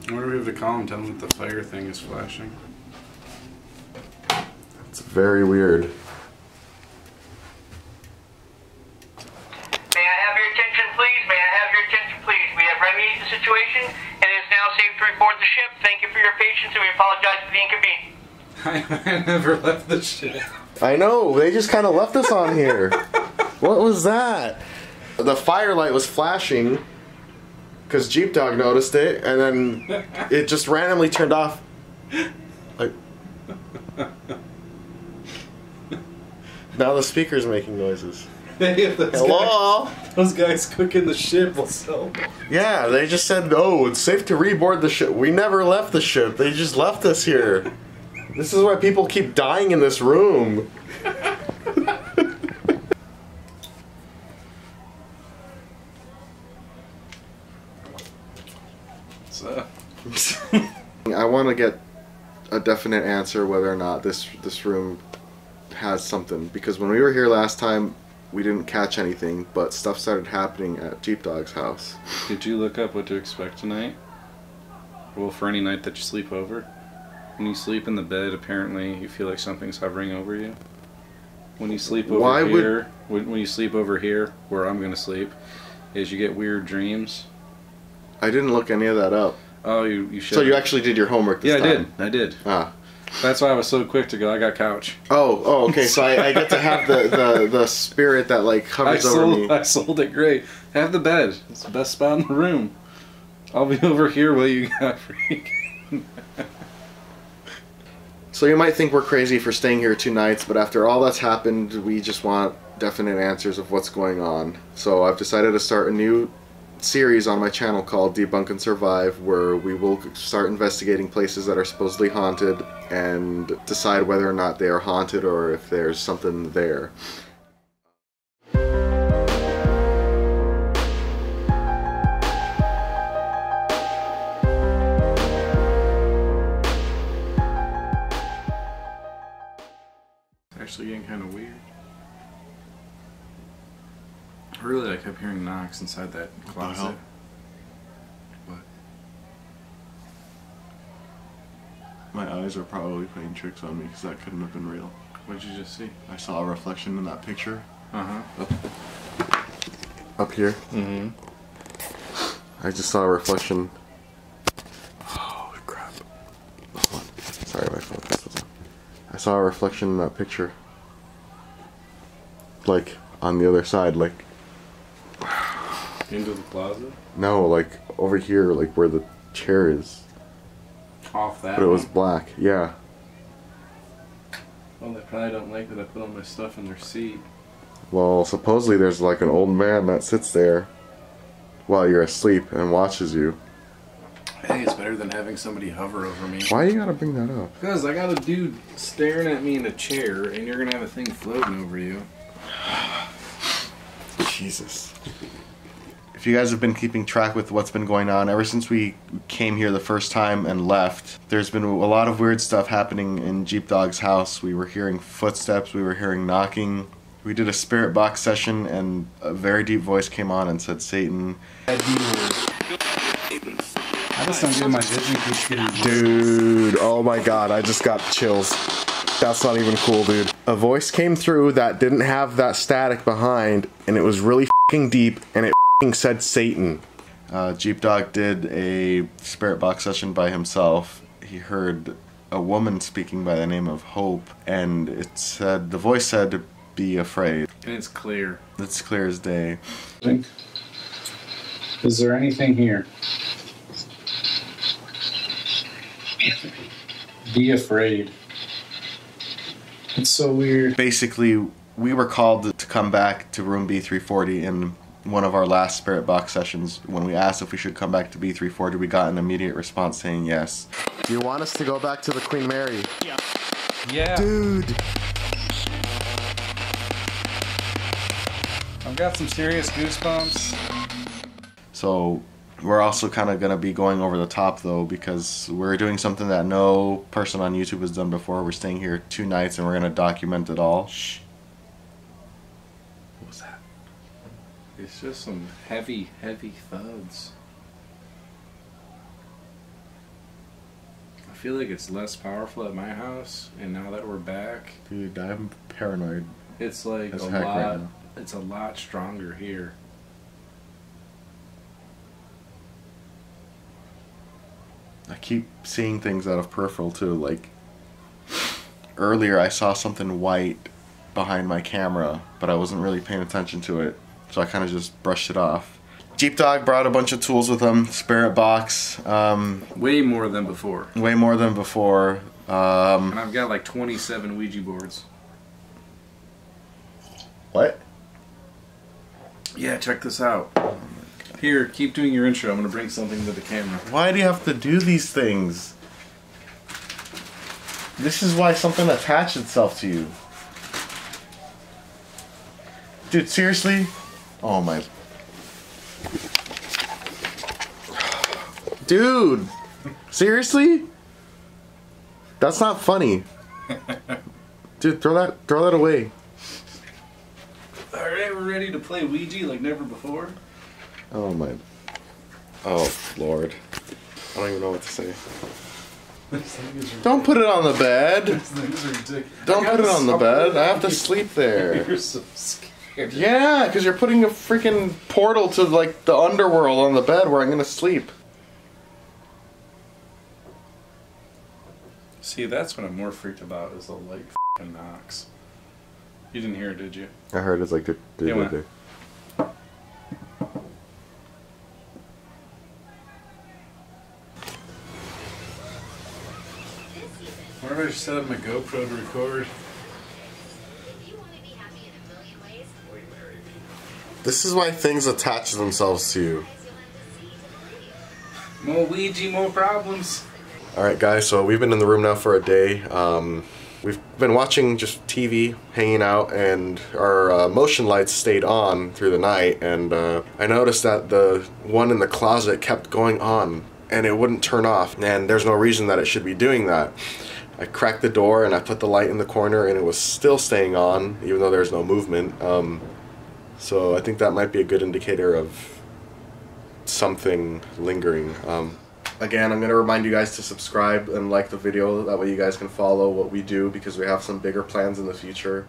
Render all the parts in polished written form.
I wonder if we have to call him, tell him that the fire thing is flashing. It's very weird. May I have your attention, please? May I have your attention, please? We have remedied the situation, and it is now safe to report the ship. Thank you for your patience, and we apologize for the inconvenience. I never left the ship. I know, they just kind of left us on here. What was that? The firelight was flashing because Jeep Dog noticed it, and then it just randomly turned off. Like, now the speaker's making noises. Hey, Hello? Those guys cooking the ship will sell. Yeah, they just said, oh, it's safe to reboard the ship. We never left the ship. They just left us here. This is why people keep dying in this room. So. I want to get a definite answer whether or not this room has something, because when we were here last time we didn't catch anything, but stuff started happening at Jeep Dog's house. Did you look up what to expect tonight? Well, for any night that you sleep over? When you sleep in the bed, apparently you feel like something's hovering over you. When you sleep over here, when you sleep over here, where I'm gonna sleep, is you get weird dreams. I didn't look any of that up. Oh, you should. So you actually did your homework this time? I did. Ah. That's why I was so quick to go. I got couch. Oh, okay. So I get to have the spirit that like hovers over me. I sold it great. Have the bed. It's the best spot in the room. I'll be over here while you got freak. So you might think we're crazy for staying here 2 nights, but after all that's happened, we just want definite answers of what's going on. So I've decided to start a new series on my channel called Debunk and Survive, where we will start investigating places that are supposedly haunted and decide whether or not they are haunted or if there's something there. Actually getting kind of weird. Really, I kept hearing knocks inside that closet. What? My eyes are probably playing tricks on me because that couldn't have been real. What did you just see? I saw a reflection in that picture. Uh-huh. Up here. Mm-hmm. I just saw a reflection. Oh crap. Hold on. Sorry, my focus was on. I saw a reflection in that picture. Like, on the other side, like... Into the closet? No, like, over here, like where the chair is. Off that But it was one? black, yeah. Well, they probably don't like that I put all my stuff in their seat. Well, supposedly there's like an old man that sits there while you're asleep and watches you. Hey, it's better than having somebody hover over me. Why you gotta bring that up? Because I got a dude staring at me in a chair, and you're gonna have a thing floating over you. Jesus. If you guys have been keeping track with what's been going on, ever since we came here the first time and left, there's been a lot of weird stuff happening in Jeep Dog's house. We were hearing footsteps, we were hearing knocking. We did a spirit box session and a very deep voice came on and said, Satan. I just don't get my vision keeps getting... Dude, oh my god, I just got chills. That's not even cool, dude. A voice came through that didn't have that static behind, and it was really f***ing deep, and it f***ing said Satan. Jeep Dog did a spirit box session by himself. He heard a woman speaking by the name of Hope, and it said, the voice said, be afraid. And it's clear. It's clear as day. Is there anything here? Be afraid. It's so weird. Basically, we were called to come back to room B340 in one of our last spirit box sessions. When we asked if we should come back to B340, we got an immediate response saying yes. Do you want us to go back to the Queen Mary? Yeah. Yeah. Dude! I've got some serious goosebumps. So, we're also kind of going to be going over the top though, because we're doing something that no person on YouTube has done before. We're staying here 2 nights and we're going to document it all. Shh. What was that? It's just some heavy, heavy thuds. feel like it's less powerful at my house, and now that we're back, dude, I'm paranoid. It's like a lot. Right now. It's a lot stronger here. I keep seeing things out of peripheral too. Like earlier, I saw something white behind my camera, but I wasn't really paying attention to it, so I kind of just brushed it off. Jeep Dog brought a bunch of tools with him. Spirit box. Way more than before. Way more than before. And I've got like 27 Ouija boards. What? Yeah, check this out. Here, keep doing your intro. I'm going to bring something to the camera. Why do you have to do these things? This is why something attached itself to you. Dude, seriously? Oh my... Dude! Seriously? That's not funny. Dude, throw that away. Alright, we're ready to play Ouija like never before. Oh my... Oh, Lord. I don't even know what to say. Don't put it on the bed. Don't put it on the bed. I have to sleep there. You're so scared. Yeah, because you're putting a freaking portal to like the underworld on the bed where I'm gonna sleep. See, that's what I'm more freaked about is the light f***ing knocks. You didn't hear it, did you? I heard it's like... Where did I set up my GoPro to record? This is why things attach themselves to you. More Ouija, more problems. Alright guys, so we've been in the room now for a day. We've been watching just TV, hanging out, and our motion lights stayed on through the night, and I noticed that the one in the closet kept going on and it wouldn't turn off, and there's no reason that it should be doing that. I cracked the door and I put the light in the corner and it was still staying on even though there's no movement. So I think that might be a good indicator of something lingering. Again, I'm going to remind you guys to subscribe and like the video, that way you guys can follow what we do because we have some bigger plans in the future.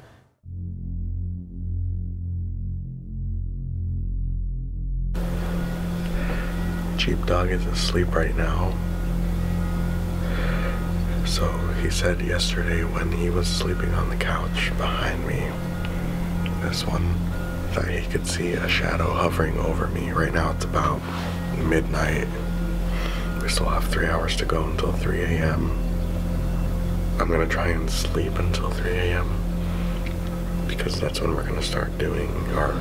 Jeep Dog is asleep right now. So he said yesterday when he was sleeping on the couch behind me, this one, that he could see a shadow hovering over me. Right now it's about midnight. We still have 3 hours to go until 3 a.m. I'm gonna try and sleep until 3 a.m. because that's when we're gonna start doing our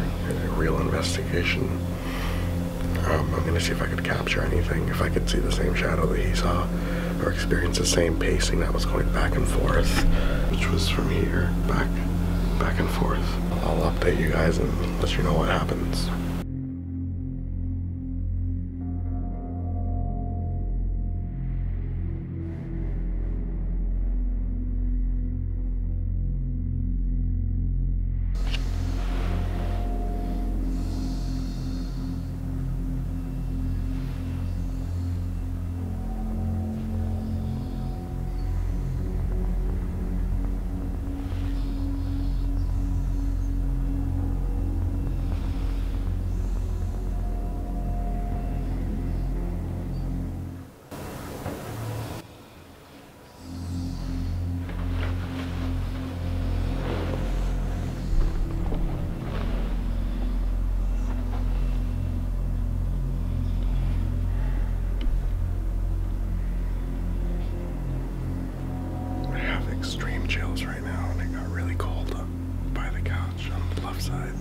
real investigation. I'm gonna see if I could capture anything, if I could see the same shadow that he saw, or experience the same pacing that was going back and forth, which was from here, back and forth. I'll update you guys and let you know what happens. Extreme chills right now, and it got really cold up by the couch on the left side.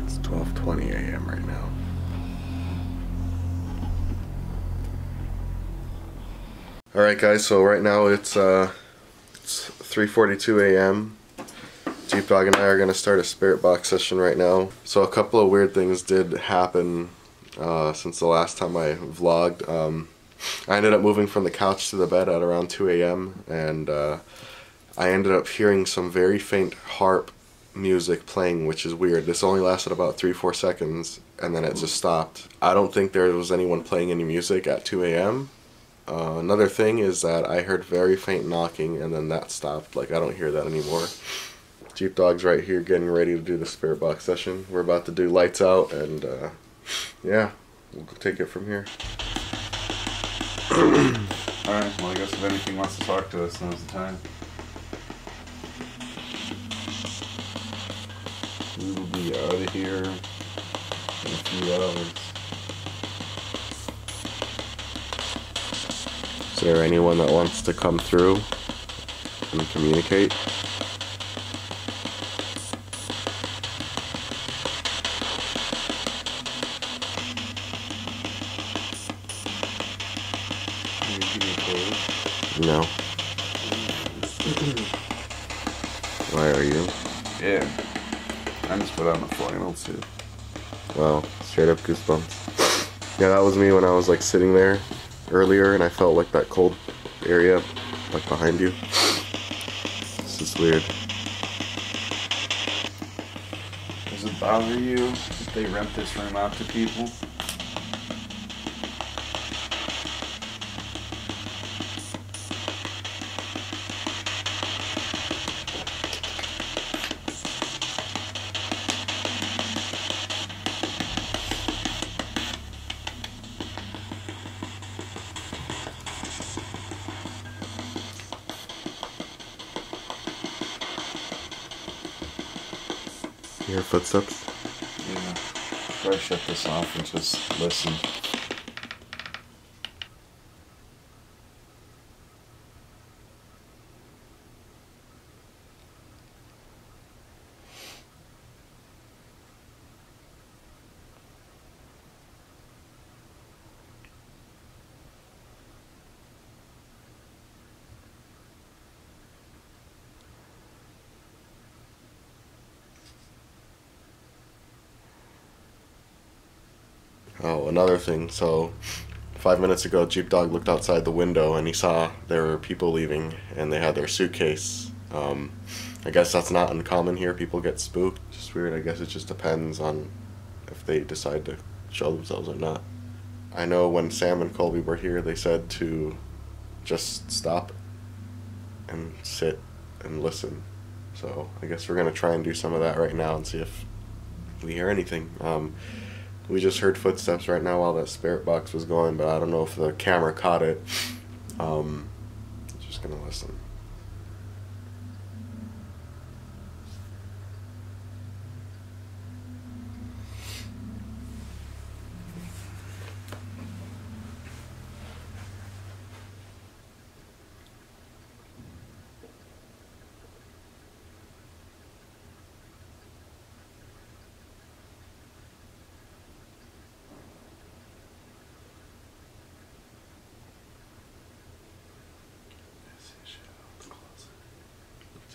It's 12:20 a.m. right now. Alright guys, so right now it's 3:42 a.m. Jeep Dog and I are going to start a spirit box session right now. So a couple of weird things did happen since the last time I vlogged. I ended up moving from the couch to the bed at around 2 a.m. and I ended up hearing some very faint harp music playing, which is weird. This only lasted about 3-4 seconds, and then it just stopped. I don't think there was anyone playing any music at 2 a.m. Another thing is that I heard very faint knocking, and then that stopped. Like, I don't hear that anymore. Jeep Dog's right here getting ready to do the spirit box session. We're about to do lights out, and yeah, we'll take it from here. Alright, well I guess if anything wants to talk to us, now's the time. We will be out of here in a few hours. Is there anyone that wants to come through and communicate? No. Why are you? Yeah. I just put on the flannel too. Wow, straight up goosebumps. Yeah, that was me when I was like sitting there earlier and I felt like that cold area like behind you. It's just weird. Does it bother you if they rent this room out to people? You hear footsteps? Yeah. Try to shut this off and just listen. Oh, another thing. So, 5 minutes ago, Jeep Dog looked outside the window and he saw there were people leaving and they had their suitcase. I guess that's not uncommon here. People get spooked. Just weird. I guess it just depends on if they decide to show themselves or not. I know when Sam and Colby were here, they said to just stop and sit and listen. So I guess we're going to try and do some of that right now and see if we hear anything. We just heard footsteps right now while that spirit box was going, but I don't know if the camera caught it. Just gonna listen.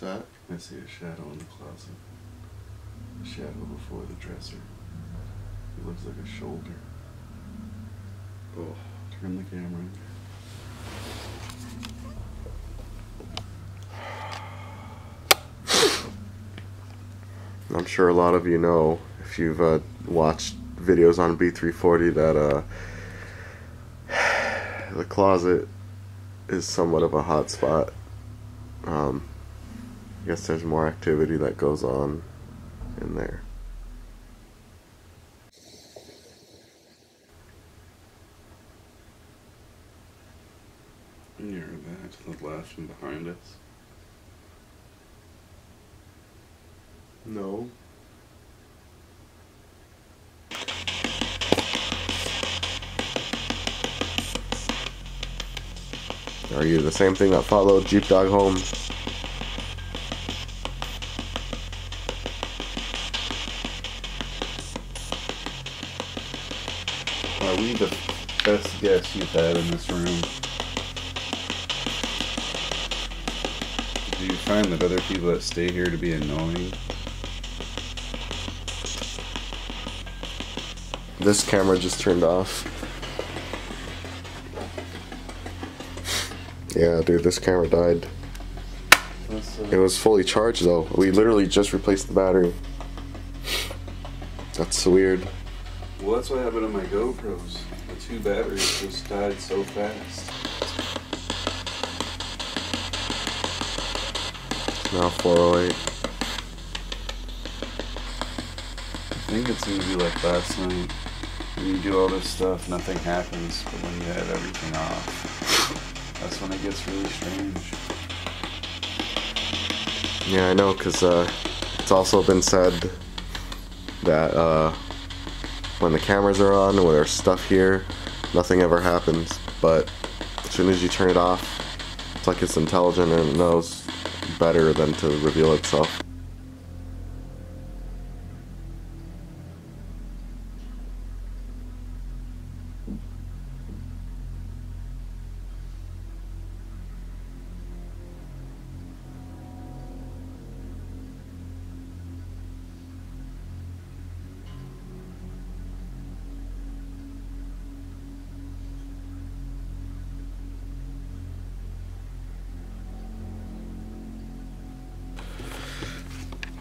What's that? I see a shadow in the closet. A shadow before the dresser. It looks like a shoulder. Oh, turn the camera. I'm sure a lot of you know, if you've watched videos on B340, that the closet is somewhat of a hot spot. I guess there's more activity that goes on in there. You heard that? The laugh from behind us? No. Are you the same thing that followed Jeep Dog home? Are we the best guests you've had in this room? Do you find that other people that stay here to be annoying? This camera just turned off. Yeah, dude, this camera died. Oh, It was fully charged though. We literally just replaced the battery. That's so weird. Well, that's what happened to my GoPros. The 2 batteries just died so fast. Now 408. I think it's gonna be like last night. When you do all this stuff, nothing happens, but when you have everything off, that's when it gets really strange. Yeah, I know, because it's also been said that when the cameras are on, when there's stuff here, nothing ever happens. But as soon as you turn it off, it's like it's intelligent and it knows better than to reveal itself.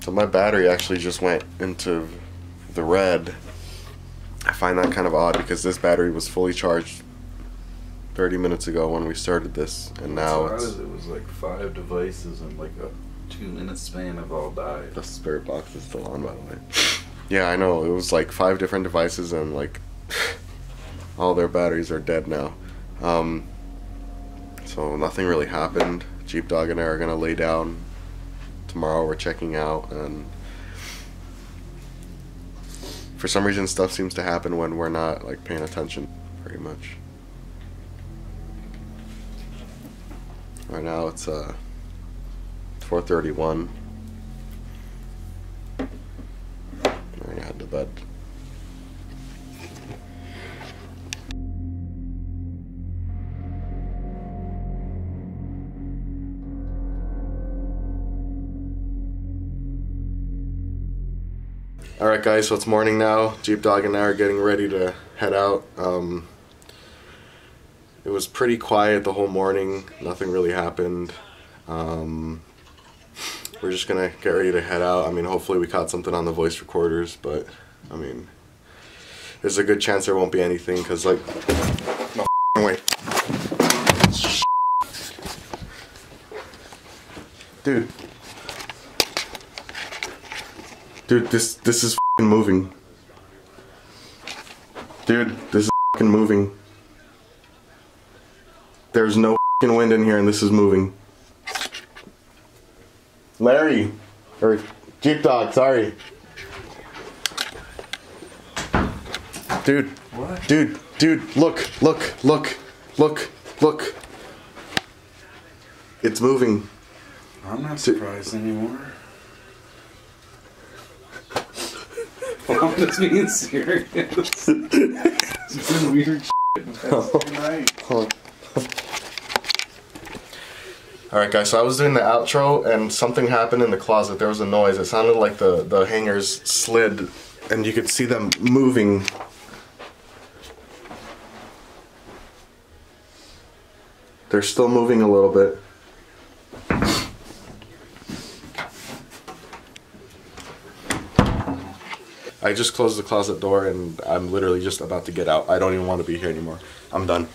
So my battery actually just went into the red. I find that kind of odd because this battery was fully charged 30 minutes ago when we started this, and now it was like 5 devices in like a 2-minute span have all died. The spirit box is still on, by the way. Yeah, I know. It was like 5 different devices and like all their batteries are dead now. So nothing really happened. Jeep Dog and I are gonna lay down. Tomorrow we're checking out, and for some reason stuff seems to happen when we're not like paying attention, pretty much. Right now it's 4:31. I'm gonna head to bed. Alright guys, so it's morning now. Jeep Dog and I are getting ready to head out. It was pretty quiet the whole morning. Nothing really happened. We're just gonna get ready to head out. I mean, hopefully we caught something on the voice recorders, but I mean, there's a good chance there won't be anything because, like, no way. Dude. Dude, this is f***ing moving. Dude, this is f***ing moving. There's no f***ing wind in here and this is moving. Larry! Or Jeep Dog, sorry. Dude. What? Dude, look. It's moving. I'm not surprised anymore. I'm just being serious. It's been weird shit tonight. Alright guys, so I was doing the outro and something happened in the closet. There was a noise. It sounded like the hangers slid and you could see them moving. They're still moving a little bit. I just closed the closet door and I'm literally just about to get out. I don't even want to be here anymore. I'm done.